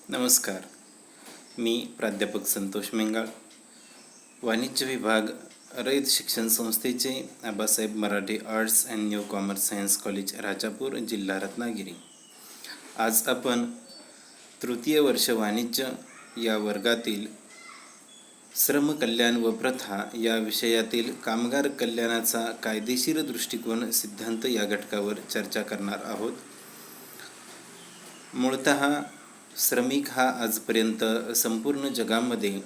नमस्कार. मी प्राध्यापक संतोष मेंगाळ, वाणिज्य विभाग, रयत शिक्षण संस्थेचे Abasaheb Marathe arts and new commerce science college, Rajapur, जिल्हा रत्नागिरी. आज आपण तृतीय वर्ष वाणिज्य या वर्गातील श्रम कल्याण व प्रथा या विषयातील कामगार कल्याणाचा कायदेशीर दृष्टिकोन सिद्धांत या घटकावर चर्चा करणार आहोत. मूळतः श्रमिक हा आजपर्यंत संपूर्ण जगामध्ये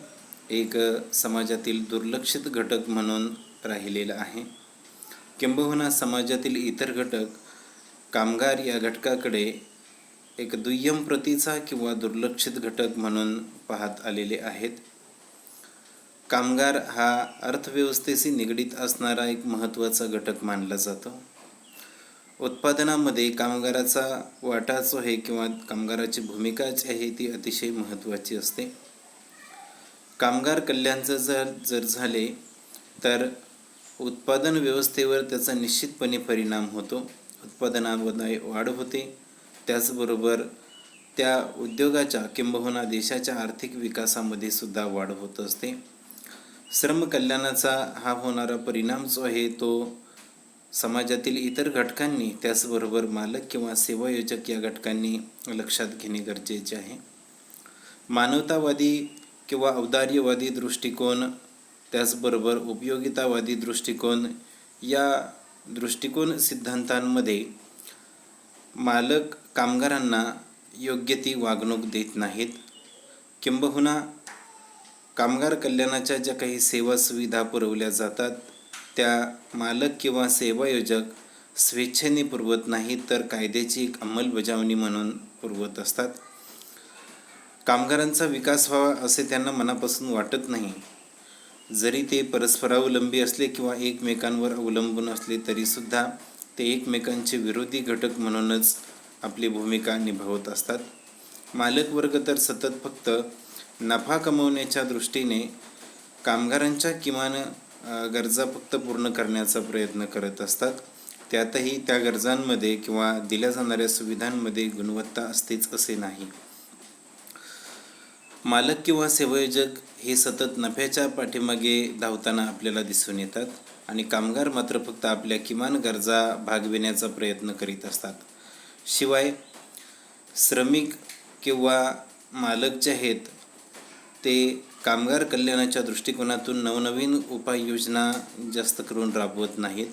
एक समाजातील दुर्लक्षित घटक म्हणून राहिलेला आहे. किंबहुना समाजातील इतर घटक कामगार या घटकाकडे एक दुय्यम प्रतीचा किंवा दुर्लक्षित घटक म्हणून पाहत आलेले आहेत. कामगार हा अर्थव्यवस्थेशी निगडीत असणारा एक महत्त्वाचा घटक मानला जातो. उत्पादनामध्ये कामगाराचा वाटा जो आहे किंवा कामगाराची भूमिका जी आहे ती अतिशय महत्त्वाची असते. कामगार कल्याणाचं जर झाले तर उत्पादन व्यवस्थेवर त्याचा निश्चितपणे परिणाम होतो. उत्पादनामध्ये वाढ होते, त्याचबरोबर त्या उद्योगाच्या किंबहुना देशाच्या आर्थिक विकासामध्ये सुद्धा वाढ होत असते. श्रम कल्याणाचा हा होणारा परिणाम जो आहे तो समाजातील इतर घटकांनी, त्याचबरोबर मालक किंवा सेवायोजक या घटकांनी लक्षात घेणे गरजेचे आहे. मानवतावादी किंवा औदार्यवादी दृष्टिकोन, त्याचबरोबर उपयोगितावादी दृष्टिकोन या दृष्टिकोन सिद्धांतांमध्ये मालक कामगारांना योग्य ती वागणूक देत नाहीत. किंबहुना कामगार कल्याणाच्या ज्या काही सेवा सुविधा पुरवल्या जातात त्या मालक किंवा सेवायोजक स्वेच्छेने पुरवत नाहीत, तर कायद्याची एक अंमलबजावणी म्हणून पुरवत असतात. कामगारांचा विकास व्हावा असे त्यांना मनापासून वाटत नाही. जरी ते परस्परावलंबी असले किंवा एकमेकांवर अवलंबून असले तरीसुद्धा ते एकमेकांचे विरोधी घटक म्हणूनच आपली भूमिका निभावत असतात. मालक वर्ग तर सतत फक्त नफा कमवण्याच्या दृष्टीने कामगारांच्या किमान गरजा फक्त पूर्ण करण्याचा प्रयत्न करत असतात. त्यातही त्या गरजांमध्ये किंवा दिल्या जाणाऱ्या सुविधांमध्ये गुणवत्ता असतेच असे नाही. मालक किंवा सेवायोजक हे सतत नफ्याच्या पाठीमागे धावताना आपल्याला दिसून येतात आणि कामगार मात्र फक्त आपल्या किमान गरजा भागविण्याचा प्रयत्न करीत असतात. शिवाय श्रमिक किंवा मालक जे आहेत ते कामगार कल्याणाच्या दृष्टिकोनातून नवनवीन उपाययोजना जास्त करून राबवत नाहीत.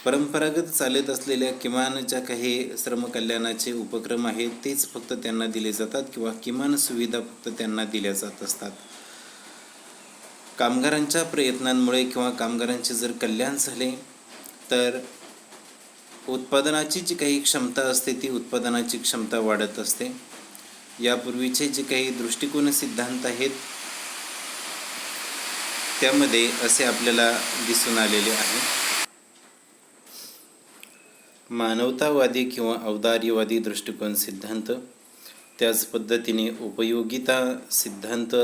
परंपरागत चालत असलेल्या किमान ज्या काही श्रम कल्याणाचे उपक्रम आहेत तेच फक्त त्यांना दिले जातात किंवा किमान सुविधा फक्त त्यांना दिल्या जात असतात. कामगारांच्या प्रयत्नांमुळे किंवा कामगारांचे जर कल्याण झाले तर उत्पादनाची जी काही क्षमता असते ती उत्पादनाची क्षमता वाढत असते. यापूर्वीचे जे काही दृष्टिकोन सिद्धांत आहेत त्यामध्ये असे आपल्याला दिसून आलेले आहे. मानवतावादी किंवा औदार्यवादी दृष्टिकोन सिद्धांत, त्याच पद्धतीने उपयोगिता सिद्धांत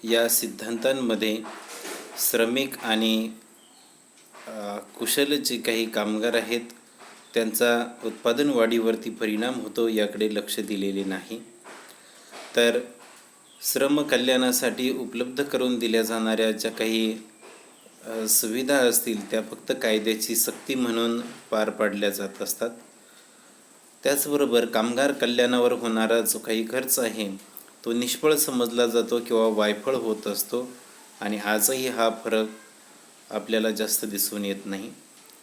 या सिद्धांतांमध्ये श्रमिक आणि कुशल जे काही कामगार आहेत त्यांचा उत्पादन वाढीवरती परिणाम होतो याकडे लक्ष दिलेले नाही. तर श्रम कल्याणासाठी उपलब्ध करून दिल्या जाणाऱ्या ज्या काही सुविधा असतील त्या फक्त कायद्याची सक्ती म्हणून पार पाडल्या जात असतात. त्याचबरोबर कामगार कल्याणावर होणारा जो काही खर्च आहे तो निष्फळ समजला जातो किंवा वायफळ होत असतो आणि आजही हा फरक आपल्याला जास्त दिसून येत नाही.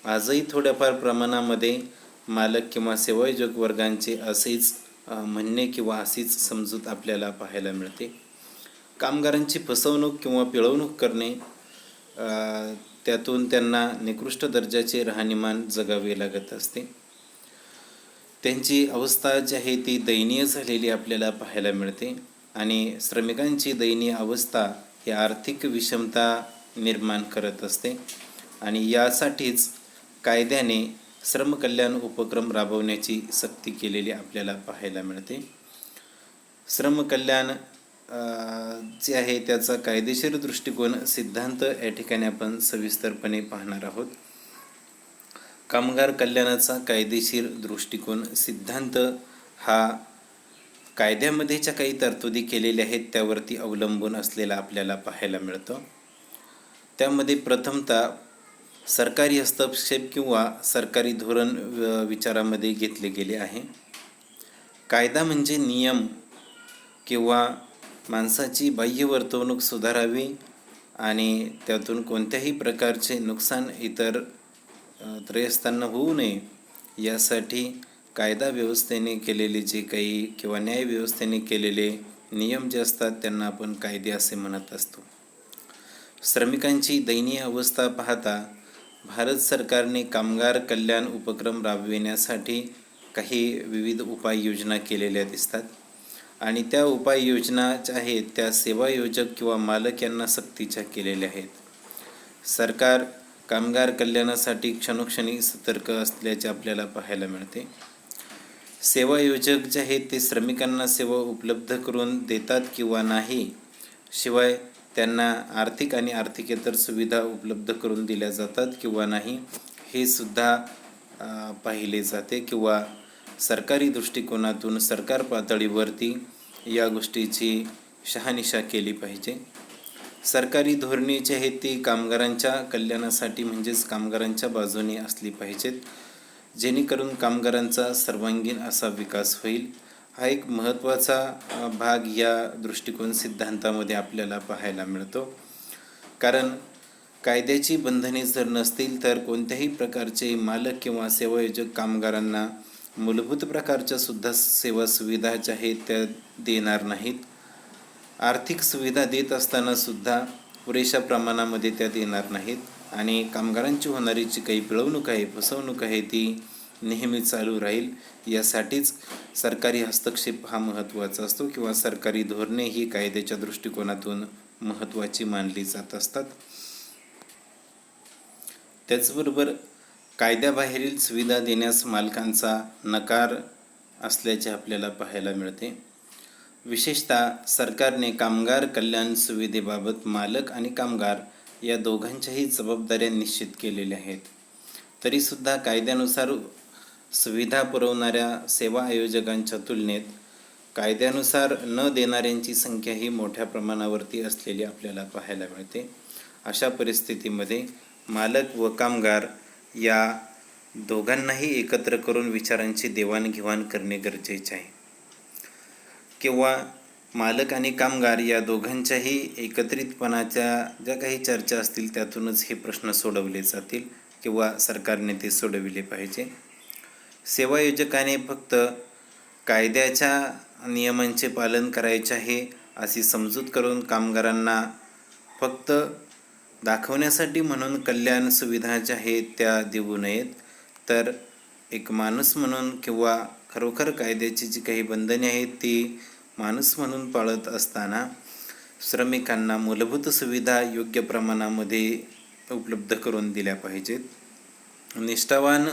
आजही थोड्याफार प्रमाणामध्ये मालक किंवा सेवायोजक वर्गांचे असेच म्हणणे किंवा अशीच समजूत आपल्याला पाहायला मिळते. कामगारांची फसवणूक किंवा पिळवणूक करणे, त्यातून त्यांना निकृष्ट दर्जाचे राहणीमान जगावे लागत असते. त्यांची अवस्था जी आहे ती दयनीय झालेली आपल्याला पाहायला मिळते आणि श्रमिकांची दयनीय अवस्था ही आर्थिक विषमता निर्माण करत असते आणि यासाठीच कायद्याने श्रम कल्याण उपक्रम राबवण्याची सक्ती केलेली आपल्याला पाहायला मिळते. श्रम कल्याण जे आहे त्याचा कायदेशीर दृष्टिकोन सिद्धांत या ठिकाणी आपण सविस्तरपणे पाहणार आहोत. कामगार कल्याणाचा कायदेशीर दृष्टिकोन सिद्धांत हा कायद्यामध्ये ज्या काही तरतुदी केलेल्या आहेत त्यावरती अवलंबून असलेला आपल्याला पाहायला मिळतं. त्यामध्ये प्रथमतः सरकारी हस्तक्षेप किंवा सरकारी धोरण विचारामध्ये घेतले गेले आहे. कायदा म्हणजे नियम किंवा माणसाची बाह्य वर्तवणूक सुधारावी आणि त्यातून कोणत्याही प्रकारचे नुकसान इतर त्रयस्थांना होऊ नये यासाठी कायदा व्यवस्थेने केलेले जे काही किंवा न्याय व्यवस्थेने केलेले नियम जे असतात त्यांना आपण कायदे असे म्हणत असतो. श्रमिकांची दयनीय अवस्था पाहता भारत सरकारने कामगार कल्याण उपक्रम राबविण्यासाठी काही विविध उपाययोजना केलेल्या दिसतात आणि त्या उपाययोजना ज्या आहेत त्या सेवायोजक किंवा मालक यांना सक्तीच्या केलेल्या आहेत. सरकार कामगार कल्याणासाठी क्षणोक्षणी सतर्क असल्याचे आपल्याला पाहायला मिळते. सेवायोजक जे आहेत ते श्रमिकांना सेवा उपलब्ध करून देतात किंवा नाही, शिवाय त्यांना आर्थिक आणि आर्थिकेतर सुविधा उपलब्ध करून दिल्या जातात किंवा नाही हे सुद्धा पाहिले जाते किंवा सरकारी दृष्टिकोनातून सरकार पातळीवरती या गोष्टीची शहानिशा केली पाहिजे. सरकारी धोरणे जी आहेत ती कामगारांच्या कल्याणासाठी म्हणजेच कामगारांच्या बाजूने असली पाहिजेत, जेणेकरून कामगारांचा सर्वांगीण असा विकास होईल. हा एक महत्त्वाचा भाग या दृष्टिकोन सिद्धांतामध्ये आपल्याला पाहायला मिळतो. कारण कायद्याची बंधने जर नसतील तर कोणत्याही प्रकारचे मालक किंवा सेवायोजक कामगारांना मूलभूत प्रकारच्या सुद्धा सेवा सुविधा ज्या आहेत त्या देणार नाहीत. आर्थिक सुविधा देत असताना सुद्धा पुरेशा प्रमाणामध्ये त्या देणार नाहीत आणि कामगारांची होणारी जी काही पिळवणूक आहे, फसवणूक आहे ती नेहमी चालू राहील. यासाठीच सरकारी हस्तक्षेप हा महत्त्वाचा असतो किंवा सरकारी धोरणे ही कायद्याच्या दृष्टिकोनातून महत्त्वाची मानली जात असतात. त्याचबरोबर कायद्याबाहेरील सुविधा देण्यास मालकांचा नकार असल्याचे आपल्याला पाहायला मिळते. विशेषतः सरकारने कामगार कल्याण सुविधेबाबत मालक आणि कामगार या दोघांच्याही जबाबदाऱ्या निश्चित केलेल्या आहेत. तरीसुद्धा कायद्यानुसार सुविधा पुरवणाऱ्या सेवा आयोजकांच्या तुलनेत कायद्यानुसार न देणाऱ्यांची संख्या ही मोठ्या प्रमाणावरती असलेली आपल्याला पाहायला मिळते. अशा परिस्थितीमध्ये मालक व कामगार या दोघांनाही एकत्र करून विचारांची देवाणघेवाण करणे गरजेचे आहे किंवा मालक आणि कामगार या दोघांच्याही एकत्रितपणाच्या ज्या काही चर्चा असतील त्यातूनच हे प्रश्न सोडवले जातील किंवा सरकारने ते सोडविले पाहिजे. सेवायोजकाने फक्त कायद्याच्या नियमांचे पालन करायचे आहे अशी समजूत करून कामगारांना फक्त दाखवण्यासाठी म्हणून कल्याण सुविधा ज्या आहेत त्या देऊ नयेत, तर एक माणूस म्हणून किंवा खरोखर कायद्याची जी काही बंधने आहेत ती माणूस म्हणून पाळत असताना श्रमिकांना मूलभूत सुविधा योग्य प्रमाणामध्ये उपलब्ध करून दिल्या पाहिजेत. निष्ठावान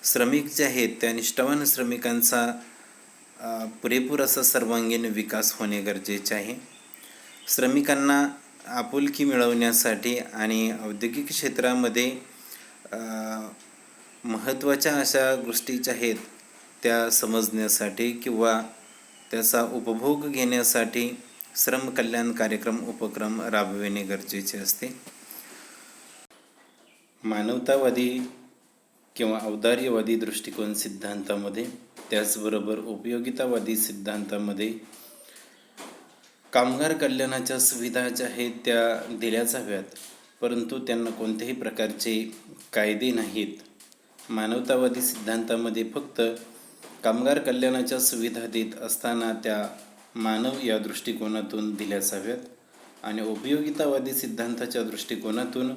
श्रमिक जे आहेत त्या निष्ठावान श्रमिकांचा पुरेपूर असा सर्वांगीण विकास होणे गरजेचे आहे. श्रमिकांना आपुलकी मिळवण्यासाठी आणि औद्योगिक क्षेत्रामध्ये महत्त्वाच्या अशा गोष्टी ज्या आहेत त्या समजण्यासाठी किंवा त्याचा उपभोग घेण्यासाठी श्रम कल्याण उपक्रम राबविणे गरजेचे असते. मानवतावादी किंवा औदार्यवादी दृष्टिकोन सिद्धांतामध्ये त्याचबरोबर उपयोगितावादी सिद्धांतामध्ये कामगार कल्याणाच्या सुविधा ज्या आहेत त्या दिल्या जाव्यात, परंतु त्यांना कोणत्याही प्रकारचे कायदे नाहीत. मानवतावादी सिद्धांतामध्ये फक्त कामगार कल्याणाच्या सुविधा देत असताना त्या मानव या दृष्टिकोनातून दिल्या जाव्यात आणि उपयोगितावादी सिद्धांताच्या दृष्टिकोनातून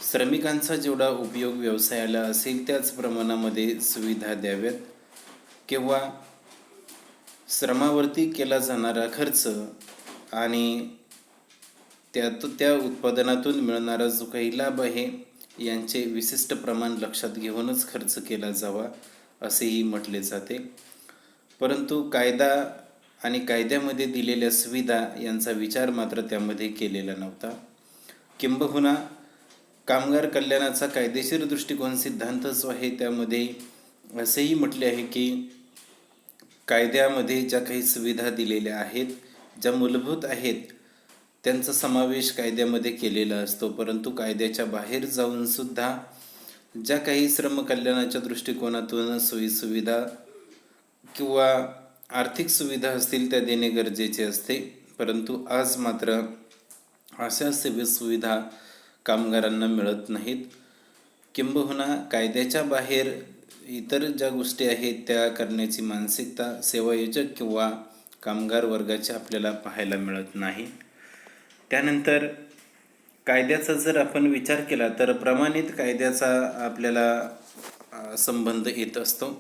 श्रमिकांचा जेवढा उपयोग व्यवसायाला असेल त्याच प्रमाणामध्ये सुविधा द्याव्यात किंवा श्रमावरती केला जाणारा खर्च आणि त्या उत्पादनातून मिळणारा जो काही लाभ आहे यांचे विशिष्ट प्रमाण लक्षात घेऊनच खर्च केला जावा असेही म्हटले जाते. परंतु कायदा आणि कायद्यामध्ये दिलेल्या सुविधा यांचा विचार मात्र त्यामध्ये केलेला नव्हता. किंबहुना कामगार कल्याणाचा कायदेशीर दृष्टिकोन सिद्धांत जो आहे त्यामध्ये असेही म्हटले आहे की कायद्यामध्ये ज्या काही सुविधा दिलेल्या आहेत, ज्या मूलभूत आहेत, त्यांचा समावेश कायद्यामध्ये केलेला असतो. परंतु कायद्याच्या बाहेर जाऊन सुद्धा ज्या काही श्रम कल्याणाच्या दृष्टिकोनातून सोयीसुविधा किंवा आर्थिक सुविधा असतील त्या देणे गरजेचे असते. परंतु आज मात्र अशा सुविधा कामगारांना मिळत नाहीत. किंबहुना कायद्याच्या बाहेर इतर ज्या गोष्टी आहेत त्या करण्याची मानसिकता सेवायोजक किंवा कामगार वर्गाची आपल्याला पाहायला मिळत नाही. त्यानंतर कायद्याचा जर आपण विचार केला तर प्रमाणित कायद्याचा आपल्याला संबंध येत असतो.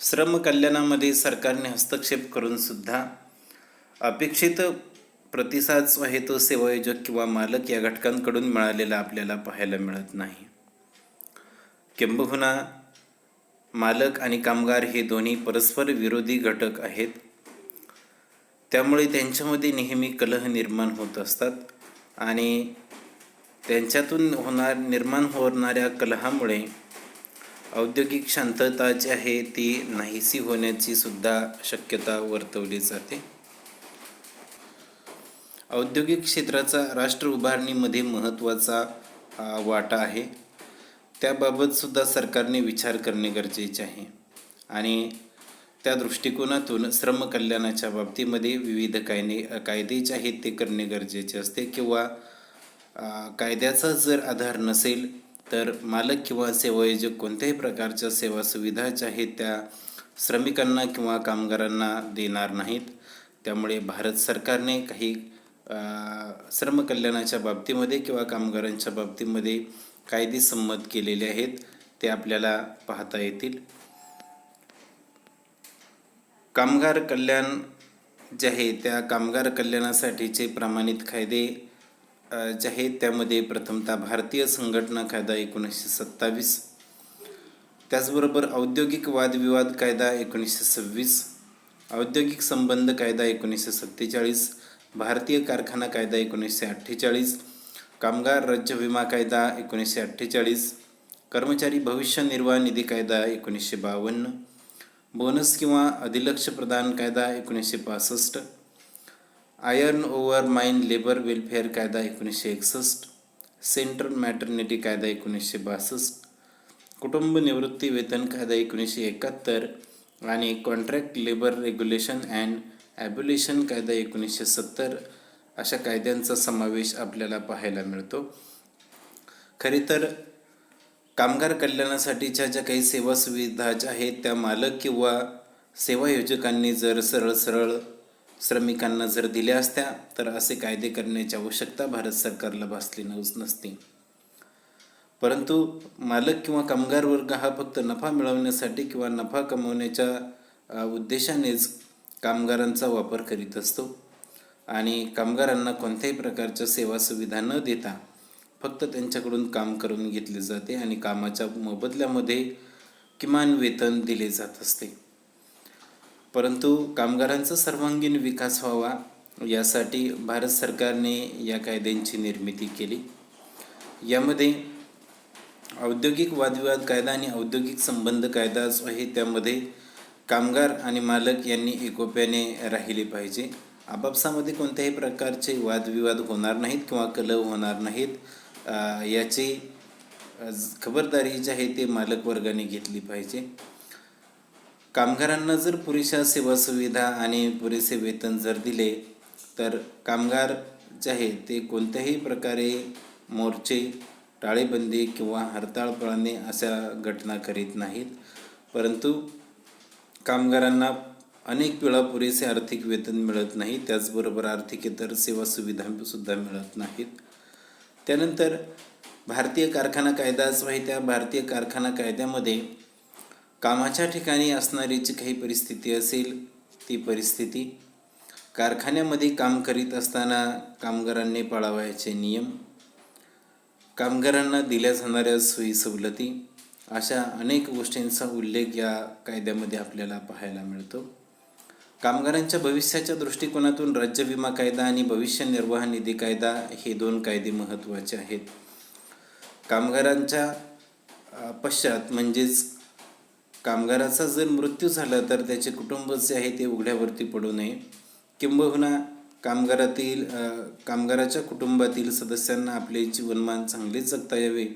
श्रम कल्याणामध्ये सरकारने हस्तक्षेप करून सुद्धा अपेक्षित प्रतिसाद जो आहे तो सेवायोजक किंवा मालक या घटकांकडून मिळालेला आपल्याला पाहायला मिळत नाही. किंबहुना मालक आणि कामगार हे दोन्ही परस्पर विरोधी घटक आहेत. त्यामुळे त्यांच्यामध्ये नेहमी कलह निर्माण होत असतात आणि त्यांच्यातून निर्माण होणाऱ्या कलहामुळे औद्योगिक शांतता जी आहे ती नाहीशी होण्याची सुद्धा शक्यता वर्तवली जाते. औद्योगिक क्षेत्राचा राष्ट्र उभारणीमध्ये महत्त्वाचा वाटा आहे. त्याबाबत सुद्धा सरकारने विचार करणे गरजेचे आहे आणि त्या दृष्टिकोनातून श्रम कल्याणाच्या बाबतीमध्ये विविध कायदे जे आहेत ते करणे गरजेचे असते. किंवा कायद्याचा जर आधार नसेल तर मालक किंवा सेवायोजक कोणत्याही प्रकारच्या सेवा सुविधा ज्या आहेत त्या श्रमिकांना किंवा कामगारांना देणार नाहीत. त्यामुळे भारत सरकारने काही श्रम कल्याणाच्या बाबतीमध्ये किंवा कामगारांच्या बाबतीमध्ये कायदे संमत केलेले आहेत, ते आपल्याला पाहता येतील. कामगार कल्याण जे आहे त्या कामगार कल्याणासाठीचे प्रमाणित कायदे जे आहेत त्यामध्ये प्रथमतः भारतीय संघटना कायदा 1927, त्याचबरोबर औद्योगिक वादविवाद कायदा 1926, औद्योगिक संबंध कायदा 1947, भारतीय कारखाना कायदा 1948, कामगार राज्य विमा कायदा 1948, कर्मचारी भविष्य निर्वाह निधी कायदा 1952, बोनस किंवा अधिलक्ष प्रदान कायदा 1965, iron over mine labour welfare कायदा 1961, सेंट्रल मॅटर्निटी कायदा 1962, कुटुंब निवृत्ती वेतन कायदा 1971 आणि कॉन्ट्रॅक्ट लेबर रेग्युलेशन अँड ॲब्युलेशन कायदा 1970 अशा कायद्यांचा समावेश आपल्याला पाहायला मिळतो. खरे तर कामगार कल्याणासाठीच्या ज्या काही सेवा सुविधा ज्या आहेत त्या मालक किंवा सेवायोजकांनी जर सरळ श्रमिकांना जर दिल्या असत्या तर असे कायदे करण्याची आवश्यकता भारत सरकारला भासली नसती. परंतु मालक किंवा कामगार वर्ग हा फक्त नफा मिळवण्यासाठी किंवा नफा कमवण्याच्या उद्देशानेच कामगारांचा वापर करीत असतो आणि कामगारांना कोणत्याही प्रकारच्या सेवा सुविधा न देता फक्त त्यांच्याकडून काम करून घेतले जाते आणि कामाच्या मोबदल्यामध्ये किमान वेतन दिले जात असते. परंतु कामगारांचा सर्वांगीण विकास व्हावा यासाठी भारत सरकारने या कायद्यांची निर्मिती केली. यामध्ये औद्योगिक वादविवाद कायदा आणि औद्योगिक संबंध कायदा जो आहे त्यामध्ये कामगार आणि मालक यांनी एकोप्याने राहिले पाहिजे. आपापसामध्ये कोणत्याही प्रकारचे वादविवाद होणार नाहीत किंवा कलह होणार नाहीत याची खबरदारी जी आहे ते मालक वर्गाने घेतली पाहिजे. कामगारांना जर पुरेशा सेवा सुविधा आणि पुरेसे वेतन जर दिले तर कामगार जे आहे ते कोणत्याही प्रकारे मोर्चे, टाळेबंदी किंवा हरताळ पाळणे अशा घटना करीत नाहीत. परंतु कामगारांना अनेक वेळा पुरेसे आर्थिक वेतन मिळत नाही, त्याचबरोबर आर्थिक इतर सेवा सुविधासुद्धा मिळत नाहीत. त्यानंतर भारतीय कारखाना कायदा जो आहे त्या भारतीय कारखाना कायद्यामध्ये कामाच्या ठिकाणी असणारी जी काही परिस्थिती असेल ती परिस्थिती, कारखान्यामध्ये काम करीत असताना कामगारांनी पाळावयाचे नियम, कामगारांना दिल्या जाणाऱ्या सोयी सवलती अशा अनेक गोष्टींचा उल्लेख या कायद्यामध्ये आपल्याला पाहायला मिळतो. कामगारांच्या भविष्याच्या दृष्टिकोनातून राज्य विमा कायदा आणि भविष्य निर्वाह निधी कायदा हे 2 कायदे महत्त्वाचे आहेत. कामगारांच्या पश्चात म्हणजेच कामगाराचा जर मृत्यू झाला तर त्याचे कुटुंब जे आहे ते उघड्यावरती पडू नये, किंबहुना कामगाराच्या कुटुंबातील सदस्यांना आपले जीवनमान चांगले जगता यावे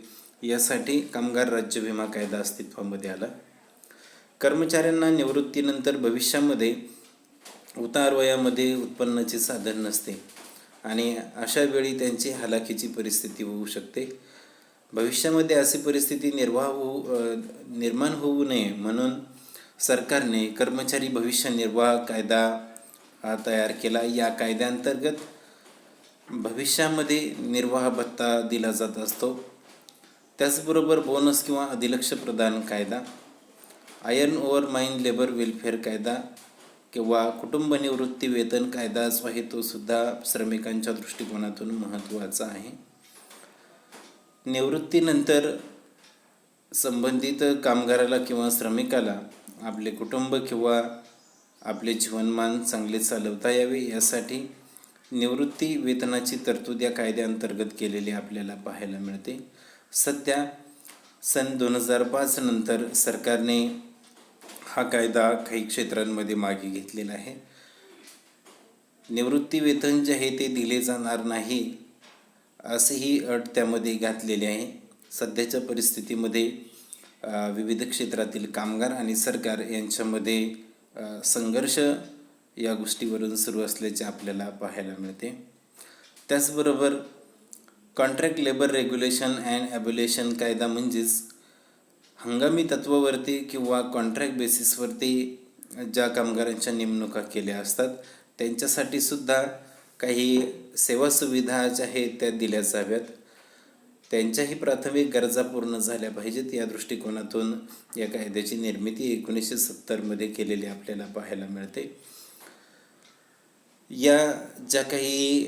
यासाठी कामगार राज्य विमा कायदा अस्तित्वामध्ये आला. कर्मचाऱ्यांना निवृत्तीनंतर भविष्यामध्ये उतार वयामध्ये उत्पन्नाचे साधन नसते आणि अशा वेळी त्यांची हलाखीची परिस्थिती होऊ शकते. भविष्यामध्ये अशी परिस्थिती निर्माण होऊ नये म्हणून सरकारने कर्मचारी भविष्य निर्वाह कायदा तयार केला. या कायद्याअंतर्गत भविष्यामध्ये निर्वाह भत्ता दिला जात असतो. त्याचबरोबर बोनस किंवा अधिलक्ष प्रदान कायदा, iron over mine labour welfare कायदा किंवा कुटुंब निवृत्ती वेतन कायदा जो आहे तो सुद्धा श्रमिकांच्या दृष्टिकोनातून महत्त्वाचा आहे. निवृत्तीनंतर संबंधित कामगाराला किंवा श्रमिकाला आपले कुटुंब किंवा आपले जीवनमान चांगले चालवता यावे यासाठी निवृत्ती वेतनाची तरतूद या कायद्याअंतर्गत केलेली आपल्याला पाहायला मिळते. सध्या सन 2005 नंतर सरकारने हा कायदा काही क्षेत्रांमध्ये मागे घेतलेला आहे. निवृत्ती वेतन जे आहे ते दिले जाणार नाही असेही अट त्यामध्ये घातलेली आहे. सध्याच्या परिस्थितीमध्ये विविध क्षेत्रातील कामगार आणि सरकार यांच्यामध्ये संघर्ष या गोष्टीवरून सुरू असल्याचे आपल्याला पाहायला मिळते. त्याचबरोबर कॉन्ट्रॅक्ट लेबर रेग्युलेशन अँड ॲब्युलेशन कायदा म्हणजेच हंगामी तत्वावरती किंवा कॉन्ट्रॅक्ट बेसिसवरती ज्या कामगारांच्या नेमणुका केल्या असतात त्यांच्यासाठी सुद्धा काही सेवा सुविधा ज्या आहेत त्या दिल्या जाव्यात. त्यांच्याही प्राथमिक गरजा पूर्ण झाल्या पाहिजेत या दृष्टिकोनातून या कायद्याची निर्मिती 1970 केलेली आपल्याला पाहायला मिळते. या ज्या काही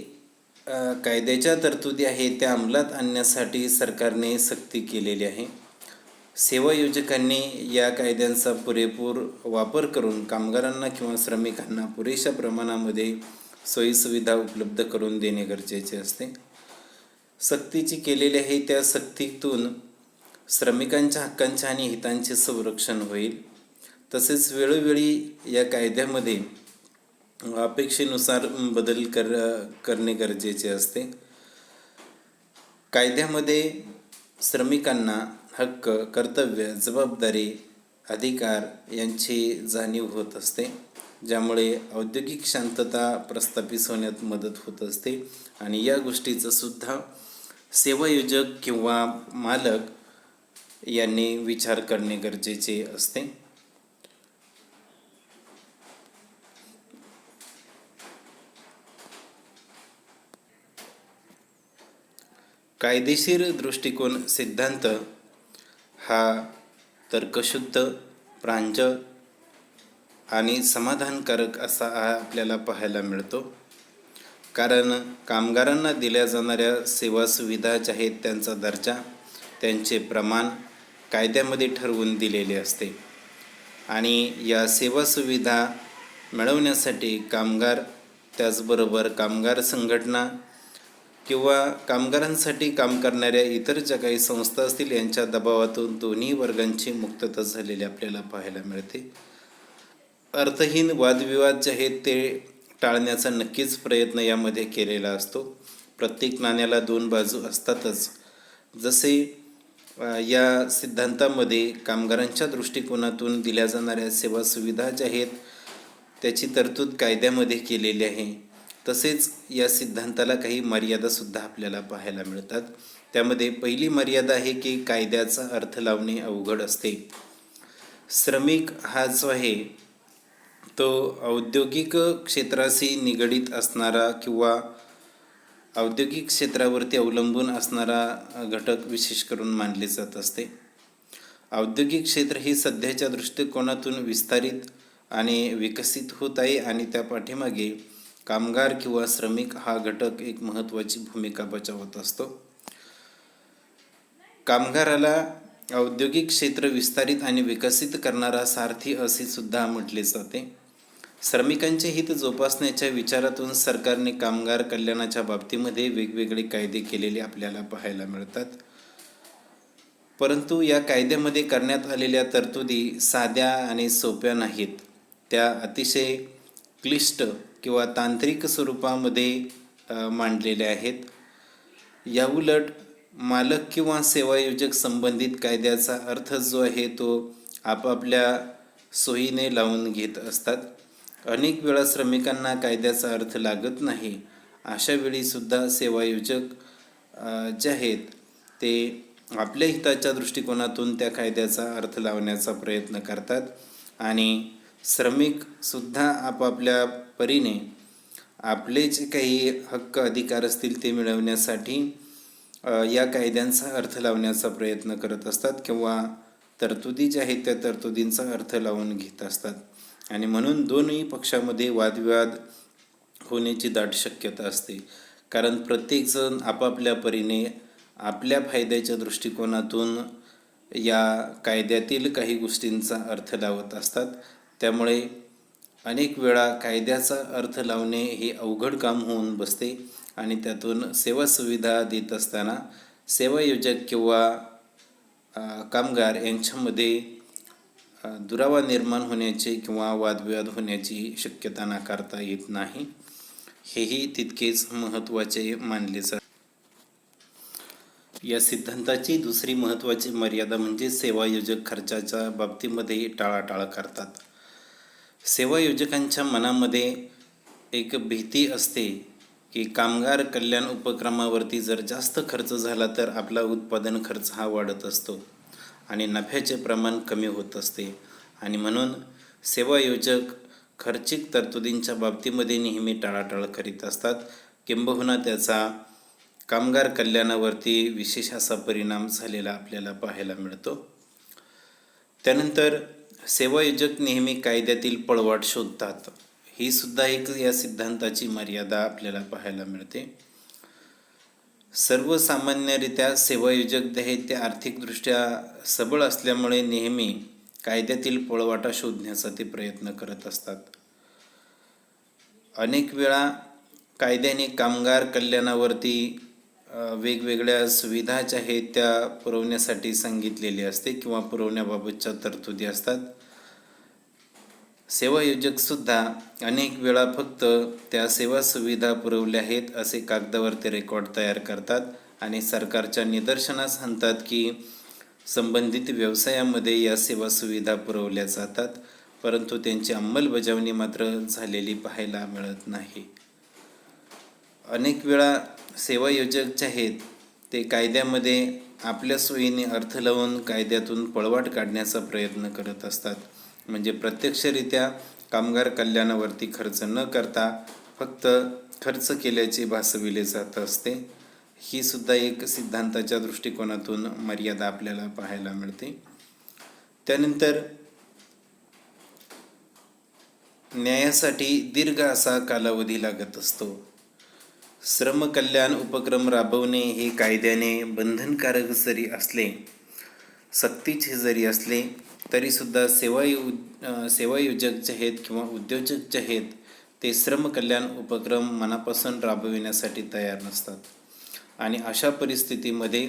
कायद्याच्या तरतुदी आहेत त्या अंमलात आणण्यासाठी सरकारने सक्ती केलेली आहे. सेवा योजकांनी या कायद्यांचा पुरेपूर वापर करून कामगारांना किंवा श्रमिकांना पुरेशा प्रमाणामध्ये सोयीसुविधा उपलब्ध करून देणे गरजेचे असते. सक्तीची केलेली आहे त्या सक्तीतून श्रमिकांच्या हक्कांचे आणि हितांचे संरक्षण होईल. तसेच वेळोवेळी या कायद्यामध्ये अपेक्षेनुसार बदल करणे गरजेचे असते. कायद्यामध्ये श्रमिकांना हक्क, कर्तव्य, जबाबदारी, अधिकार यांची जाणीव होत असते, ज्यामुळे औद्योगिक शांतता प्रस्थापित होण्यात मदत होत असते आणि या गोष्टीचा सुद्धा सेवायोजक किंवा मालक यांनी विचार करणे गरजेचे असते. कायदेशीर दृष्टिकोन सिद्धांत हा तर्कशुद्ध, प्रांजळ आणि समाधानकारक असा आपल्याला पाहायला मिळतो. कारण कामगारांना दिल्या जाणाऱ्या सेवा सुविधा ज्या आहेत त्यांचा दर्जा, त्यांचे प्रमाण कायद्यामध्ये ठरवून दिलेले असते आणि या सेवा सुविधा मिळवण्यासाठी कामगार, त्याचबरोबर कामगार संघटना किंवा कामगारांसाठी काम करणाऱ्या इतर ज्या काही संस्था असतील यांच्या दबावातून दोन्ही वर्गांची मुक्तता झालेली आपल्याला पाहायला मिळते. अर्थहीन वादविवाद जे आहेत ते टाळण्याचा नक्कीच प्रयत्न यामध्ये केलेला असतो. प्रत्येक नाण्याला दोन बाजू असतातच. जसे या सिद्धांतामध्ये कामगारांच्या दृष्टिकोनातून दिल्या जाणाऱ्या सेवा सुविधा ज्या आहेत त्याची तरतूद कायद्यामध्ये केलेली आहे, तसेच या सिद्धांताला काही मर्यादासुद्धा आपल्याला पाहायला मिळतात. त्यामध्ये पहिली मर्यादा आहे की कायद्याचा अर्थ लावणे अवघड असते. श्रमिक हा जो आहे तो औद्योगिक क्षेत्राशी निगडीत असणारा किंवा औद्योगिक क्षेत्रावरती अवलंबून असणारा घटक विशेष करून मानले जात असते. औद्योगिक क्षेत्र ही सध्याच्या दृष्टिकोनातून विस्तारित आणि विकसित होत आहे आणि त्या पाठीमागे कामगार किंवा श्रमिक हा घटक एक महत्त्वाची भूमिका बजावत असतो. कामगाराला औद्योगिक क्षेत्र विस्तारित आणि विकसित करणारा सारथी असे सुद्धा म्हटले जाते. श्रमिकांचे हित जोपासण्याच्या विचारातून सरकारने कामगार कल्याणाच्या बाबतीमध्ये वेगवेगळे कायदे केलेले आपल्याला पाहायला मिळतात. परंतु या कायद्यामध्ये करण्यात आलेल्या तरतुदी साध्या आणि सोप्या नाहीत. त्या अतिशय क्लिष्ट किंवा तांत्रिक स्वरूपामध्ये मांडलेल्या आहेत. याउलट मालक किंवा सेवायोजक संबंधित कायद्याचा अर्थ जो आहे तो आपापल्या सोयीने लावून घेत असतात. अनेक वेळा श्रमिकांना कायद्याचा अर्थ लागत नाही. अशा वेळीसुद्धा सेवायोजक जे आहेत ते आपल्या हिताच्या दृष्टिकोनातून त्या कायद्याचा अर्थ लावण्याचा प्रयत्न करतात आणि श्रमिकसुद्धा आपापल्या परीने आपले जे काही हक्क अधिकार असतील ते मिळवण्यासाठी या कायद्यांचा अर्थ लावण्याचा प्रयत्न करत असतात किंवा तरतुदी ज्या आहेत त्या तरतुदींचा अर्थ लावून घेत असतात. आणि म्हणून दोन्ही पक्षामध्ये वादविवाद होण्याची दाट शक्यता असते. कारण प्रत्येकजण आपापल्या परीने आपल्या फायद्याच्या दृष्टिकोनातून या कायद्यातील काही गोष्टींचा अर्थ लावत असतात. त्यामुळे अनेक वेळा कायद्याचा अर्थ लावणे हे अवघड काम होऊन बसते आणि त्यातून सेवा सुविधा देत असताना सेवायोजक किंवा कामगार यांच्यामध्ये दुरावा निर्माण होण्याचे किंवा वादविवाद होण्याची शक्यता नाकारता येत नाही. हेही तितकेच महत्त्वाचे मानले जाते. या सिद्धांताची दुसरी महत्त्वाची मर्यादा म्हणजे सेवायोजक खर्चाच्या बाबतीमध्ये टाळाटाळ करतात. सेवायोजकांच्या मनामध्ये एक भीती असते की कामगार कल्याण उपक्रमावरती जर जास्त खर्च झाला तर आपला उत्पादन खर्च हा वाढत असतो आणि नफ्याचे प्रमाण कमी होत असते. आणि म्हणून सेवायोजक खर्चिक तरतुदींच्या बाबतीमध्ये नेहमी टाळाटाळ करीत असतात. किंबहुना त्याचा कामगार कल्याणावरती विशेष असा परिणाम झालेला आपल्याला पाहायला मिळतो. त्यानंतर सेवायोजक नेहमी कायद्यातील पळवाट शोधतात. ही सुद्धा एक या सिद्धांताची मर्यादा आपल्याला पाहायला मिळते. सर्वसामान्यरित्या सेवायोजक जे आहेत ते आर्थिकदृष्ट्या सबळ असल्यामुळे नेहमी कायद्यातील पळवाटा शोधण्याचा ते प्रयत्न करत असतात. अनेक वेळा कायद्याने कामगार कल्याणावरती वेगवेगळ्या सुविधा ज्या आहेत त्या पुरवण्यासाठी सांगितलेली असते किंवा पुरवण्याबाबतच्या तरतुदी असतात. सेवायोजकसुद्धा अनेक वेळा फक्त त्या सेवा सुविधा पुरवल्या आहेत असे कागदावर ते रेकॉर्ड तयार करतात आणि सरकारच्या निदर्शनास आणतात की संबंधित व्यवसायामध्ये या सेवा सुविधा पुरवल्या जातात, परंतु त्यांची अंमलबजावणी मात्र झालेली पाहायला मिळत नाही. अनेक वेळा सेवायोजक जे आहेत ते कायद्यामध्ये आपल्या सोयीने अर्थ लावून कायद्यातून पळवाट काढण्याचा प्रयत्न करत असतात. म्हणजे प्रत्यक्षरित्या कामगार कल्याणावरती खर्च न करता फक्त खर्च केल्याचे भासविले जात असते. ही सुद्धा एक सिद्धांताच्या दृष्टिकोनातून मर्यादा आपल्याला पाहायला मिळते. त्यानंतर न्यायासाठी दीर्घ असा कालावधी लागत असतो. श्रमकल्याण उपक्रम राबवणे हे कायद्याने बंधनकारक जरी असले, सक्तीचे जरी असले तरीसुद्धा सेवायोजक जे आहेत किंवा उद्योजक जे आहेत ते श्रमकल्याण उपक्रम मनापासून राबविण्यासाठी तयार नसतात. आणि अशा परिस्थितीमध्ये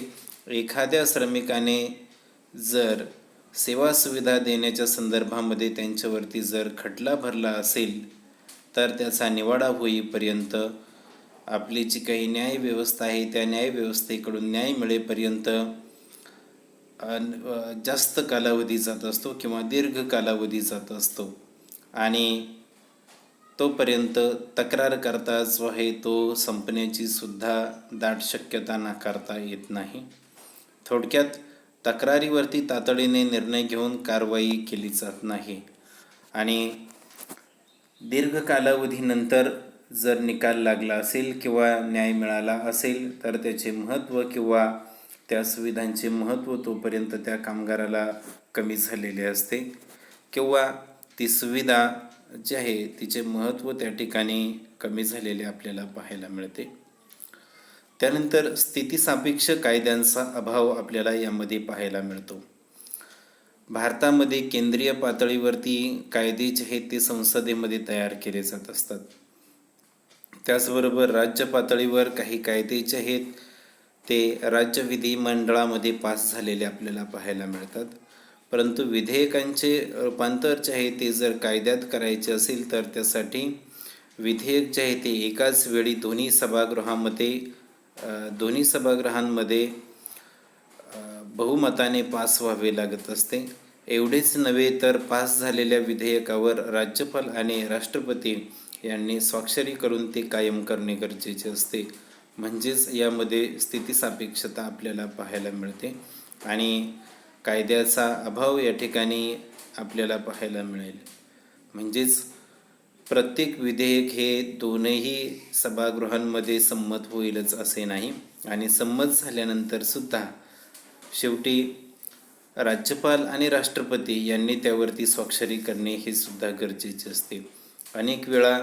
एखाद्या श्रमिकाने जर सेवा सुविधा देण्याच्या संदर्भामध्ये त्यांच्यावरती जर खटला भरला असेल तर त्याचा निवाडा होईपर्यंत आपली जी काही न्यायव्यवस्था आहे त्या न्यायव्यवस्थेकडून न्याय मिळेपर्यंत जास्त कालावधी जात असतो किंवा दीर्घ कालावधी जात असतो. आणि तोपर्यंत तक्रार करता जो आहे तो संपण्याची सुद्धा दाट शक्यता नाकारता येत नाही. थोडक्यात तक्रारीवरती तातडीने निर्णय घेऊन कारवाई केली जात नाही आणि दीर्घ कालावधीनंतर जर निकाल लागला असेल किंवा न्याय मिळाला असेल तर त्याचे महत्त्व किंवा त्या सुविधांचे महत्त्व तोपर्यंत त्या कामगाराला कमी झालेले असते किंवा ती सुविधा जी आहे तिचे महत्त्व त्या ठिकाणी कमी झालेले आपल्याला पाहायला मिळते. त्यानंतर स्थितीसापेक्ष कायद्यांचा अभाव आपल्याला यामध्ये पाहायला मिळतो. भारतामध्ये केंद्रीय पातळीवरती कायदे जे आहेत ते संसदेमध्ये तयार केले जात असतात. त्याचबरोबर राज्य पातळीवर काही कायदे जे आहेत ते राज्य विधिमंडळामध्ये पास झालेले आपल्याला पाहायला मिळतात. परंतु विधेयकांचे रूपांतर जे आहे ते जर कायद्यात करायचे असेल तर त्यासाठी विधेयक जे आहे ते एकाच वेळी दोन्ही सभागृहांमध्ये बहुमताने पास व्हावे लागत असते. एवढेच नव्हे तर पास झालेल्या विधेयकावर राज्यपाल आणि राष्ट्रपती यांनी स्वाक्षरी करून ते कायम करणे गरजेचे असते. म्हणजेच यामध्ये स्थितीसापेक्षता आपल्याला पाहायला मिळते आणि कायद्याचा अभाव या ठिकाणी आपल्याला पाहायला मिळेल. म्हणजेच प्रत्येक विधेयक हे दोनही सभागृहांमध्ये संमत होईलच असे नाही आणि संमत झाल्यानंतर सुद्धा शेवटी राज्यपाल आणि राष्ट्रपती यांनी त्यावरती स्वाक्षरी करणे हे सुद्धा गरजेचे असते. अनेक वेळा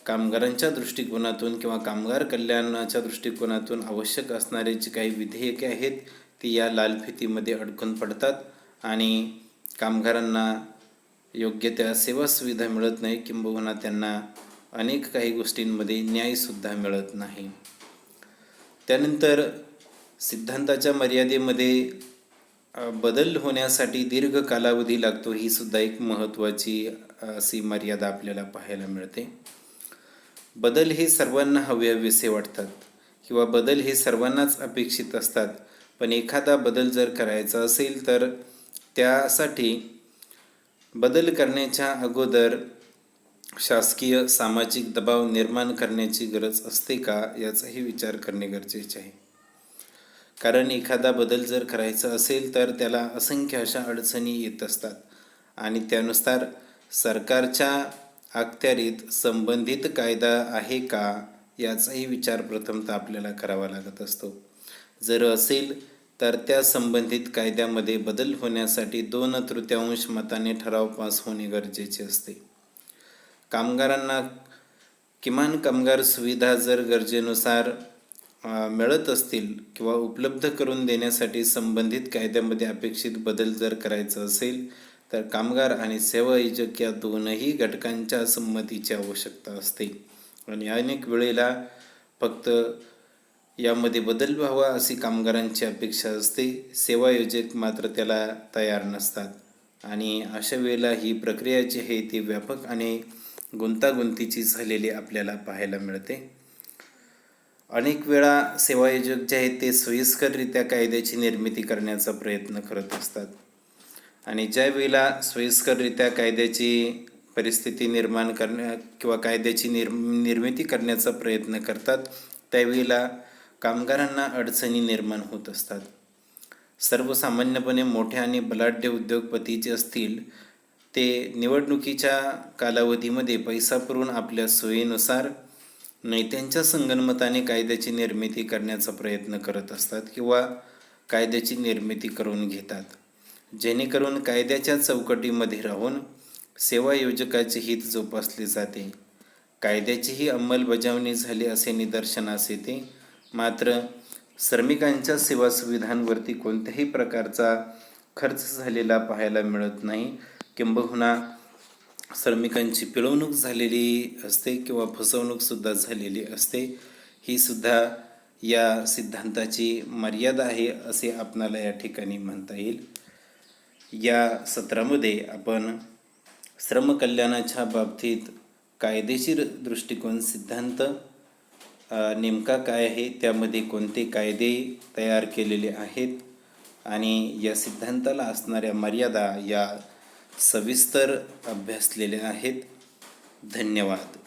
कामगारांच्या दृष्टिकोनातून किंवा कामगार कल्याणाच्या दृष्टिकोनातून आवश्यक असणारे जे काही विधेयके आहेत ती या लालफितीमध्ये अडकून पडतात आणि कामगारांना योग्य त्या सेवा सुविधा मिळत नाही, किंबहुना त्यांना अनेक काही गोष्टींमध्ये न्यायसुद्धा मिळत नाही. त्यानंतर सिद्धांताच्या मर्यादेमध्ये बदल होण्यासाठी दीर्घ कालावधी लागतो, ही सुद्धा एक महत्त्वाची अशी मर्यादा आपल्याला पाहायला मिळते. बदल हे सर्वांना हवेसे वाटतात किंवा बदल हे सर्वांनाच अपेक्षित असतात, पण एखादा बदल जर करायचा असेल तर त्यासाठी बदल करण्याच्या अगोदर शासकीय सामाजिक दबाव निर्माण करण्याची गरज असते का याचाही विचार करणे गरजेचे आहे. कारण एखादा बदल जर करायचा असेल तर त्याला असंख्य अशा अडचणी येत असतात आणि त्यानुसार सरकारच्या अखत्यारीत संबंधित कायदा आहे का याचाही विचार प्रथमतः आपल्याला करावा लागत असतो. जर असेल तर त्या संबंधित कायद्यामध्ये बदल होण्यासाठी 2/3 मताने ठराव पास होणे गरजेचे असते. कामगारांना किमान कामगार सुविधा जर गरजेनुसार मिळत असतील किंवा उपलब्ध करून देण्यासाठी संबंधित कायद्यामध्ये अपेक्षित बदल जर करायचा असेल तर कामगार आणि सेवा आयोजक या दोनही घटकांच्या संमतीची आवश्यकता असते आणि अनेक वेळेला फक्त यामध्ये बदल व्हावा अशी कामगारांची अपेक्षा असते, सेवा आयोजक मात्र त्याला तयार नसतात आणि अशा वेळेला ही प्रक्रिया जी आहे ती व्यापक आणि गुंतागुंतीची झालेली आपल्याला पाहायला मिळते. अनेक वेळा सेवा आयोजक जे आहेत ते सोयीस्कररित्या कायद्याची निर्मिती करण्याचा प्रयत्न करत असतात आणि ज्या वेळेला सोयीस्कररित्या कायद्याची परिस्थिती निर्माण किंवा कायद्याची निर्मिती करण्याचा प्रयत्न करतात त्यावेळेला कामगारांना अडचणी निर्माण होत असतात. सर्वसामान्यपणे मोठे आणि बलाढ्य उद्योगपती जे असतील ते निवडणुकीच्या कालावधीमध्ये पैसा पुरवून आपल्या सोयीनुसार नेत्यांच्या संगनमताने कायद्याची निर्मिती करण्याचा प्रयत्न करत असतात किंवा कायद्याची निर्मिती करून घेतात, जेणेकरून कायद्याच्या चौकटीमध्ये राहून सेवा आयोजकाचे हित जोपासले जाते, कायद्याचीही अंमलबजावणी झाली असे निदर्शनास येते. मात्र श्रमिकांच्या सेवा सुविधांवरती कोणत्याही प्रकारचा खर्च झालेला पाहायला मिळत नाही, किंबहुना श्रमिकांची पिळवणूक झालेली असते किंवा फसवणूकसुद्धा झालेली असते. ही सुद्धा या सिद्धांताची मर्यादा आहे असे आपणाला या ठिकाणी म्हणता येईल. या सत्रामध्ये आपण श्रमकल्याणाच्या बाबतीत कायदेशीर दृष्टिकोन सिद्धांत नेमका काय आहे, त्यामध्ये कोणते कायदे तयार केलेले आहेत आणि या सिद्धांताला असणाऱ्या मर्यादा या सविस्तर अभ्यासलेल्या आहेत. धन्यवाद.